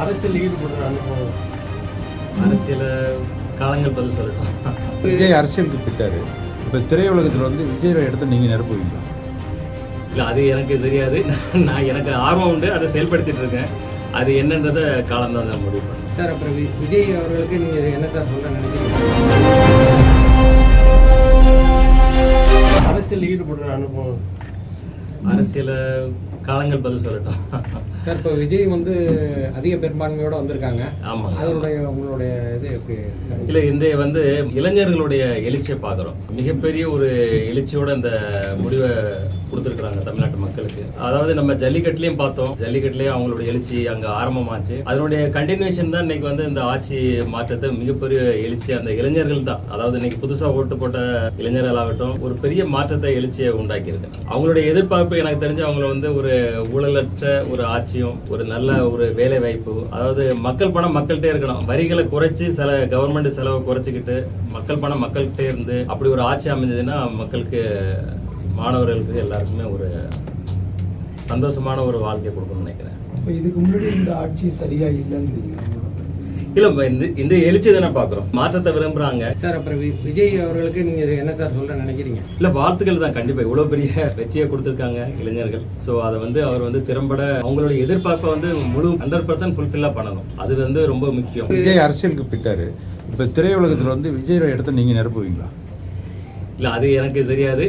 அரசியல் ஈடுபடுற அனுபவம் அரசியல காலங்கள் பதில் சொல்லட்டும். விஜய் அரசியலுக்கு போயிட்டாரு. இப்போ திரையுலகத்தில் வந்து விஜயோட இடத்த நீங்கள் நிரப்புவீங்களா? இல்லை, அது எனக்கு தெரியாது. நான் எனக்கு ஆர்வம் உண்டு, அதை செயல்படுத்திட்டு இருக்கேன். அது என்னன்றத காலம் தான் முடிவு பண்ணுறேன். சார், அப்புறம் விஜய் அவர்களுக்கு நீங்கள் என்ன சார் சொல்ல நினைக்கிறீங்க? அரசியல் ஈடுபடுற அனுபவம் அரசியல காலங்கள் பதில் சொல்லட்டும். சார், இப்போ விஜய் வந்து அதிக பெரும்பான்மையோட வந்திருக்காங்க. ஆமாம், அதனுடைய உங்களுடைய இது எப்படி சார்? இல்லை, இன்றைய வந்து இளைஞர்களுடைய எழுச்சியை பார்க்குறோம். மிகப்பெரிய ஒரு எழுச்சியோட இந்த முடிவை கொடுத்துருக்குறாங்க தமிழ்நாட்டு மக்களுக்கு. அதாவது நம்ம ஜல்லிக்கட்டுலையும் பார்த்தோம், ஜல்லிக்கட்டுலேயும் அவங்களோட எழுச்சி அங்கே ஆரம்பமாச்சு. அதனுடைய கண்டினியூஷன் தான் இன்னைக்கு வந்து இந்த ஆட்சி மாற்றத்தை மிகப்பெரிய எழுச்சி அந்த இளைஞர்கள் தான். அதாவது இன்னைக்கு புதுசாக ஓட்டு போட்ட இளைஞர்களாகட்டும் ஒரு பெரிய மாற்றத்தை எழுச்சியை உண்டாக்கியிருக்கு. அவங்களுடைய எதிர்பார்ப்பு எனக்கு தெரிஞ்சு அவங்கள வந்து ஒரு ஊழலற்ற ஒரு ஆட்சியும் ஒரு நல்ல ஒரு வேலை வாய்ப்பு, அதாவது மக்கள் பணம் மக்கள்கிட்டே இருக்கணும், வரிகளை குறைச்சி சில கவர்மெண்ட் செலவை குறைச்சிக்கிட்டு மக்கள் பணம் மக்கள்கிட்டே இருந்து அப்படி ஒரு ஆட்சி அமைஞ்சதுன்னா மக்களுக்கு மாணவர்களுக்கு எல்லாருக்குமே ஒரு சந்தோஷமான ஒரு வாழ்க்கையை கொடுக்கணும்னு நினைக்கிறேன். இதுக்கு முன்னாடி இந்த ஆட்சி சரியா இல்லைங்கிறீங்க? இல்ல, இந்த எழுச்சி தானே பாக்குறோம், மாற்றத்தை விரும்புறாங்க. சார், அப்புறம் விஜய் அவர்களுக்கு நீங்க என்ன சார் சொல்ல நினைக்கிறீங்க? இல்ல, வாழ்த்துக்கள் தான். கண்டிப்பா இவ்வளவு பெரிய வெற்றியை கொடுத்திருக்காங்க இளைஞர்கள். சோ அதை வந்து அவர் வந்து திறம்பட அவங்களுடைய எதிர்பார்ப்பை வந்து முழு 100% ஃபுல்ஃபில்லா பண்ணணும். அது வந்து ரொம்ப முக்கியம். விஜய் அரசியலுக்கு போயிட்டாரு. இப்போ திரையுலகத்தில் வந்து விஜயோட இடத்த நீங்கள் நிரப்புவீங்களா? இல்ல, அது எனக்கு தெரியாது.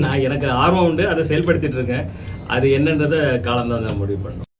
நான் எனக்கு ஆர்வம் உண்டு, அதை செயல்படுத்திட்டு இருக்கேன். அது என்னன்றத காலம் தான் முடிவு பண்ணணும்.